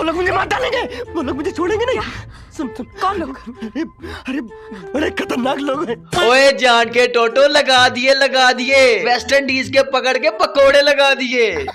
वो लोग मुझे मार डालेंगे, वो लोग मुझे छोड़ेंगे नहीं। सुन सुन। कौन लोग? अरे बड़े खतरनाक लोग हैं। ओए जान के टोटो लगा दिए, वेस्ट इंडीज के पकड़ के पकोड़े लगा दिए।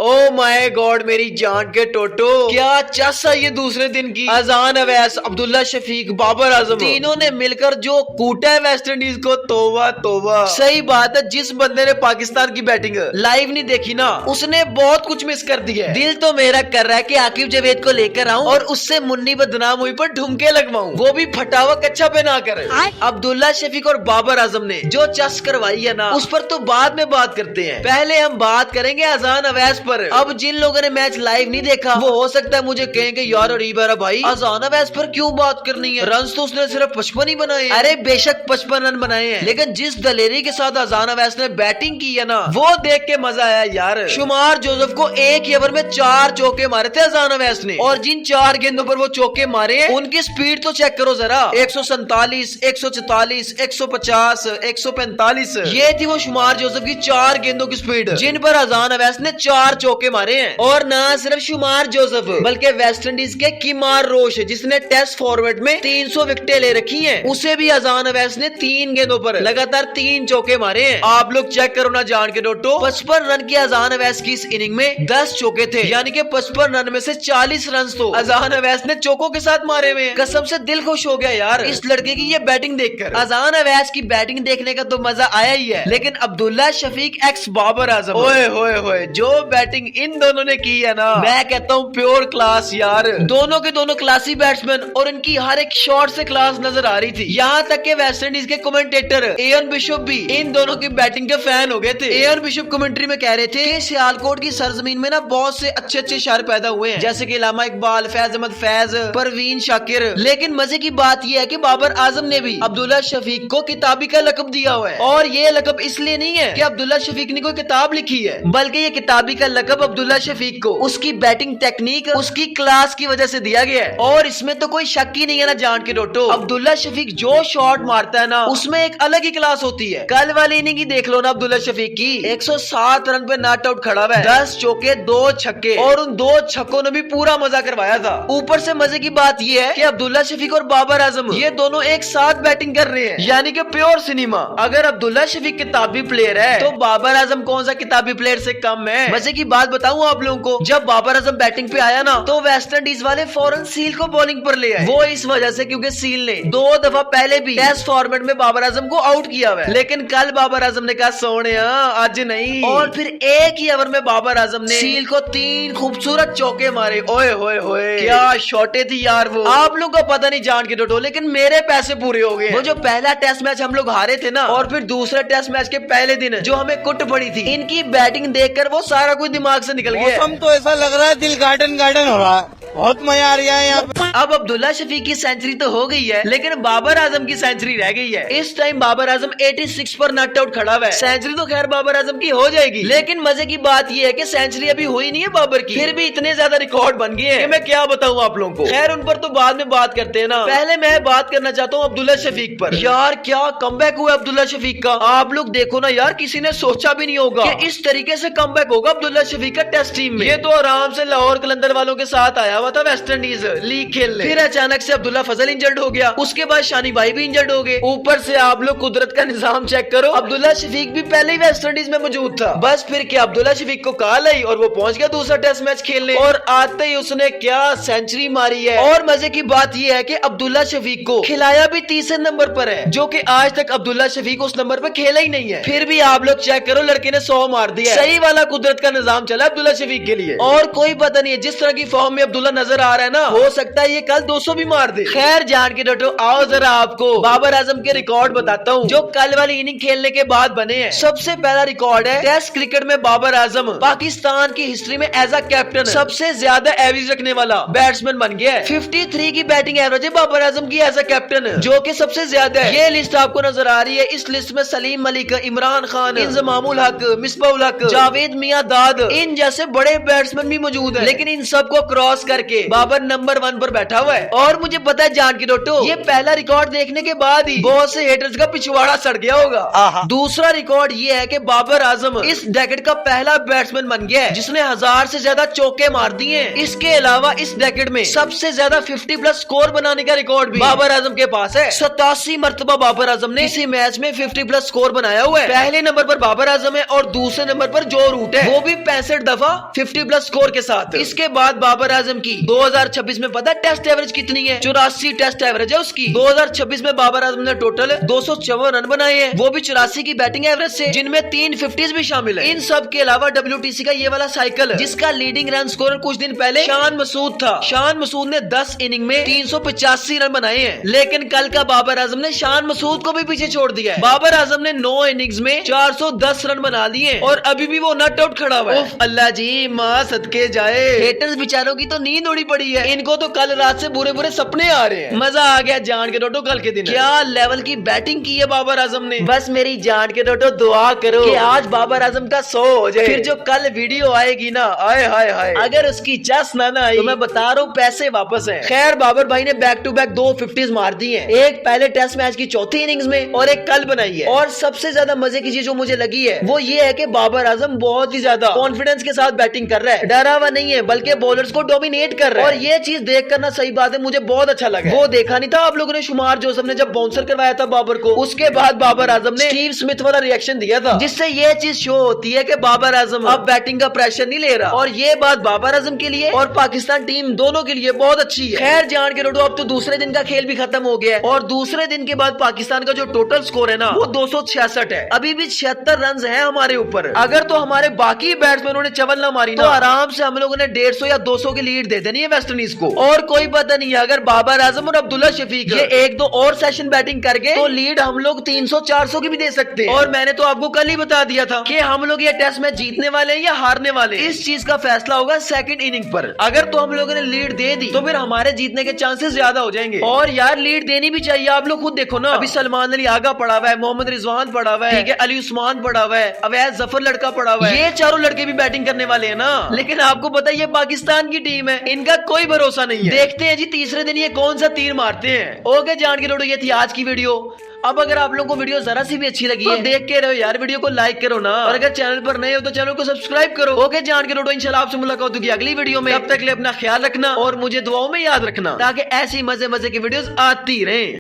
ओ माय गॉड मेरी जान के टोटो, क्या चस है ये दूसरे दिन की। अजान अवैस, अब्दुल्ला शफीक, बाबर आजम, तीनों ने मिलकर जो कूटा है वेस्ट इंडीज को, तोबा तोबा। सही बात है, जिस बंदे ने पाकिस्तान की बैटिंग लाइव नहीं देखी ना, उसने बहुत कुछ मिस कर दिया है। दिल तो मेरा कर रहा है कि आकिब जावेद को लेकर आऊं और उससे मुन्नी बदनाम हुई पर ढुमके लगवाऊं, वो भी फटावा कच्चा पे ना करे। अब्दुल्ला शफीक और बाबर आजम ने जो चस करवाई है ना, उस पर तो बाद में बात करते हैं। पहले हम बात करेंगे अजान अवैस पर। अब जिन लोगों ने मैच लाइव नहीं देखा, वो हो सकता है मुझे कहेंगे यार अरीबरा भाई अजान अवैस पर क्यों बात करनी है, रन तो उसने सिर्फ 55 ही बनाए हैं। अरे बेशक 55 रन बनाए हैं, लेकिन जिस दलेरी के साथ अजान अवैस ने बैटिंग की है ना, वो देख के मजा आया यार। शुमार जोसेफ को एक ही ओवर में 4 चौके मारे थे अजान अवैस ने, और जिन 4 गेंदों पर वो चौके मारे हैं, उनकी स्पीड तो चेक करो जरा। 147, 144, 150, 145, ये थी वो शुमार जोसेफ की 4 गेंदों की स्पीड, जिन पर अजान अवैस ने 4 चौके मारे हैं। और ना सिर्फ शुमार जोसेफ, बल्कि वेस्ट इंडीज के किमार रोश, जिसने टेस्ट फॉर्मेट में 300 विकेटें ले रखी हैं, उसे भी अजान अवैस ने 3 गेंदों पर लगातार 3 चौके मारे हैं। आप लोग चेक करो ना जान के टोटो, 55 रन की अजान अवैस की इस इनिंग में 10 चौके थे, यानी कि 55 रन में से 40 रन तो अजान अवैस ने चौकों के साथ मारे हुए हैं। कसम से दिल खुश हो गया यार इस लड़के की ये बैटिंग देखकर। अजान अवैस की बैटिंग देखने का तो मजा आया ही है, लेकिन अब्दुल्ला शफीक एक्स बाबर आजम, ओए होए होए, जो बैटिंग इन दोनों ने की है ना, मैं कहता हूँ प्योर क्लास यार। दोनों के दोनों क्लासी बैट्समैन, और इनकी हर एक शॉट से क्लास नजर आ रही थी। यहाँ तक के वेस्ट इंडीज के कमेंटेटर एयन बिशप भी इन दोनों की बैटिंग के फैन हो गए थे। एयन बिशप कमेंट्री में कह रहे थे कि सियालकोट की सरजमीन में ना बहुत से अच्छे अच्छे शायर पैदा हुए हैं, जैसे कि इलामा इकबाल, फैज अहमद फैज, परवीन शाकिर। लेकिन मजे की बात यह है कि बाबर आजम ने भी अब्दुल्ला शफीक को किताबी का लकब दिया हुआ है, और ये लकब इसलिए नहीं है कि अब्दुल्ला शफीक ने कोई किताब लिखी है, बल्कि ये किताबी का लकब अब्दुल्ला शफीक को उसकी बैटिंग टेक्निक, उसकी क्लास की वजह से दिया गया है। और इसमें तो कोई शक ही नहीं है ना जान के टोटो, अब्दुल्ला शफीक जो शॉट मारता है ना, उसमें एक अलग ही क्लास होती है। कल वाली इनिंग ही देख लो ना अब्दुल्ला शफीक की, 107 रन पे नॉट आउट खड़ा हुआ है, 10 चौके 2 छक्के, और उन 2 छक्कों ने भी पूरा मजा करवाया था। ऊपर से मजे की बात यह है कि अब्दुल्ला शफीक और बाबर आजम ये दोनों एक साथ बैटिंग कर रहे हैं, यानी कि प्योर सिनेमा। अगर अब्दुल्ला शफीक किताबी प्लेयर है, तो बाबर आजम कौन सा किताबी प्लेयर से कम है। मजे की बात बताऊं आप लोगों को, जब बाबर आजम बैटिंग पे आया ना, तो वेस्ट इंडीज वाले फौरन सील को बॉलिंग पर ले आए। वो इस वजह से क्योंकि सील ने 2 दफा पहले भी टेस्ट फॉर्मेट में बाबर आजम को आउट किया हुआ है, लेकिन कल बाबर आजम ने कहा सोने आज नहीं, और फिर एक ही ओवर में बाबर आजम ने सील को 3 खूबसूरत चौके मारे। ओए होए होए, क्या शॉटे थी यार वो। आप लोग को पता नहीं जान के टोटो, लेकिन मेरे पैसे पूरे हो गए। वो जो पहला टेस्ट मैच हम लोग हारे थे ना, और फिर दूसरे टेस्ट मैच के पहले दिन जो हमें कुट पड़ी थी, इनकी बैटिंग देखकर वो सारा कुछ दिमाग से निकल गया। मौसम तो ऐसा लग रहा है दिल गार्डन गार्डन हो रहा है, बहुत मजा आ रहा है यहाँ पे। अब अब्दुल्ला शफीक की सेंचुरी तो हो गई है, लेकिन बाबर आजम की सेंचुरी रह गई है। इस टाइम बाबर आजम 86 पर नॉट आउट खड़ा हुआ है। सेंचुरी तो खैर बाबर आजम की हो जाएगी, लेकिन मजे की बात यह है कि सेंचुरी अभी हुई नहीं है बाबर की, फिर भी इतने ज्यादा रिकॉर्ड बन गए हैं कि मैं क्या बताऊं आप लोगों को। खैर उन पर तो बाद में बात करते हैं ना, पहले मैं बात करना चाहता हूँ अब्दुल्ला शफीक पर। यार क्या कमबैक हुआ अब्दुल्ला शफीक का। आप लोग देखो ना यार, किसी ने सोचा भी नहीं होगा कि इस तरीके से कमबैक होगा अब्दुल्ला शफीक का टेस्ट टीम में। ये तो आराम से लाहौर कलंदर वालों के साथ आया हुआ था वेस्ट इंडीज लीग खेलने, फिर अचानक से अब्दुल्ला फजल इंजर्ड हो गया, उसके बाद शानी भाई भी इंजर्ड हो गए। ऊपर से आप लोग कुदरत का निजाम चेक करो, अब्दुल्ला शफीक भी पहले ही वेस्ट इंडीज में मौजूद था। बस फिर क्या अब्दुल्ला शफीक को कॉल आई और वो पहुंच गया दूसरा टेस्ट मैच खेलने, और आते ही उसने क्या सेंचुरी मारी है। और मजे की बात यह है कि अब्दुल्ला शफीक को खिलाया भी तीसरे नंबर पर है, जो कि आज तक अब्दुल्ला शफीक उस नंबर पर खेला ही नहीं है। फिर भी आप लोग चेक करो, लड़के ने 100 मार दिया। सही वाला कुदरत का निजाम चला अब्दुल्ला शफीक के लिए, और कोई पता नहीं है जिस तरह की फॉर्म में अब्दुल्ला नजर आ रहा है ना, हो सकता है ये कल 200 भी मार दे। खैर जान के डटो, आओ जरा आपको बाबर आजम के रिकॉर्ड बताता हूँ जो कल वाली इनिंग खेलने के बाद बने हैं। सबसे पहला रिकॉर्ड है टेस्ट क्रिकेट में बाबर आजम पाकिस्तान की हिस्ट्री में एज अ कैप्टन सबसे ज्यादा एवरेज रखने वाला बैट्समैन बन गया है। 53 की बैटिंग एवरेज है बाबर आजम की एज अ कैप्टन, जो कि सबसे ज्यादा है। ये लिस्ट आपको नजर आ रही है, इस लिस्ट में सलीम मलिक, इमरान खान, इंजमामुल हक, मिसबाउल हक, जावेद मियां दाद, इन जैसे बड़े बैट्समैन भी मौजूद है, लेकिन इन सबको क्रॉस करके बाबर नंबर 1 पर बैठा हुआ है। और मुझे पता है जान के टोटो, ये पहला रिकॉर्ड देखने के बाद ही बहुत से हेटर्स का पिछवाड़ा सड़ गया होगा। दूसरा रिकॉर्ड ये है कि बाबर आजम इस डेकेड का पहला बैट्समैन बन गया है जिसने 1000 से ज्यादा चौके मार दिए हैं। इसके अलावा इस डेकेड में सबसे ज्यादा 50+ स्कोर बनाने का रिकॉर्ड भी बाबर आजम के पास है। 87 मरतबा बाबर आजम ने किसी मैच में 50+ स्कोर बनाया हुआ है। पहले नंबर पर बाबर आजम है और दूसरे नंबर पर जो रूट है वो भी 65 दफा 50+ स्कोर के साथ। इसके बाद बाबर आजम की 2026 में पता है टेस्ट एवरेज कितनी है? 84 टेस्ट एवरेज है उसकी। 2026 में बाबर आजम ने टोटल 254 रन बनाए हैं, वो भी 84 की बैटिंग एवरेज से, जिनमें 3 50s भी शामिल है। इन सब के अलावा WTC का ये वाला साइकिल जिसका लीडिंग रन स्कोरर कुछ दिन पहले शान मसूद था। शान मसूद ने 10 इनिंग में 385 रन बनाए हैं, लेकिन कल का बाबर आजम ने शान मसूद को भी पीछे छोड़ दिया है। बाबर आजम ने 9 इनिंग्स में 410 रन बना लिए और अभी भी वो नॉट आउट खड़ा हुआ है। अल्लाह जी माँ सदके जाए। हेटर्स बेचारों की तो नींद उड़ी पड़ी है, इनको तो कल रात से बुरे बुरे सपने आ रहे हैं। मजा आ गया जान के टोटो कल के दिन क्या लेवल की बैटिंग की है बाबर आजम ने। बस मेरी जान के टोटो दुआ करो कि आज बाबर आजम का 100 हो जाए, फिर जो कल वीडियो आएगी ना, आए हाय हाय, अगर उसकी चस ना आई तो मैं बता रहा हूँ पैसे वापस है। खैर बाबर भाई ने बैक टू बैक 2 50s मार दी है, एक पहले टेस्ट मैच की चौथी इनिंग्स में और एक कल बनाई है। और सबसे ज्यादा मजे की चीज जो मुझे लगी है वो ये है कि बाबर आजम बहुत ही ज्यादा कॉन्फिडेंस के साथ बैटिंग कर रहा है, डरा हुआ नहीं है, बल्कि बॉलर्स को डोमिनेट कर रहा है। और ये चीज देख करना सही बात है, मुझे बहुत अच्छा लगा। वो देखा नहीं था आप लोगों ने शुमार जोसेफ ने जब बाउंसर करवाया था बाबर को, उसके बाद बाबर आजम ने स्टीव स्मिथ वाला रिएक्शन दिया था, जिससे ये चीज शो होती है कि बाबर आजम अब बैटिंग का प्रेशर नहीं ले रहा। और ये बात बाबर आजम के लिए और पाकिस्तान टीम दोनों के लिए बहुत अच्छी है। खैर जान के टोटो अब तो दूसरे दिन का खेल भी खत्म हो गया है और दूसरे दिन के बाद पाकिस्तान का जो टोटल स्कोर है ना वो 266 है। अभी भी 76 रन है हमारे ऊपर। अगर तो हमारे बाकी बैट्समैनों ने चवल ना मारी तो आराम से हम लोगों ने 150 या 200 की लीड दे देनी है वेस्ट इंडीज को। और कोई पता नहीं है, अगर बाबर आजम और अब्दुल्ला शफीक ये 1-2 और सेशन बैटिंग करके तो लीड हम लोग 300-400 की भी दे सकते हैं। और मैंने तो आपको कल ही बता दिया था कि हम लोग ये टेस्ट मैच जीतने वाले हैं या हारने वाले हैं। इस चीज का फैसला होगा सेकंड इनिंग पर। अगर तो हम लोगों ने लीड दे दी तो फिर हमारे जीतने के चांसेस ज्यादा हो जाएंगे। और यार लीड देनी भी चाहिए, आप लोग खुद देखो ना, अभी सलमान अली आगा पड़ा हुआ है, मोहम्मद रिजवान पड़ा हुआ है, ठीक है, अली उस्मान पड़ा हुआ है, अवैध जफर लड़का पड़ा हुआ है, ये चारों लड़के भी बैटिंग करने वाले हैं ना। लेकिन आपको पता है ये पाकिस्तान की टीम है, इनका कोई भरोसा नहीं है। देखते हैं जी तीसरे दिन ये कौन सा तीर मारते हैं। ओके जान के टोटो ये थी आज की वीडियो। अब अगर आप लोगों को वीडियो जरा सी भी अच्छी लगी है तो देख के रहो यार, वीडियो को लाइक करो ना, और अगर चैनल पर नए हो तो चैनल को सब्सक्राइब करो। ओके जान के टोटो इंशाल्लाह आपसे मुलाकात होगी अगली वीडियो में। तब तक के लिए अपना ख्याल रखना और मुझे दुआओं में याद रखना ताकि ऐसी मजे मजे की वीडियोस आती रहें।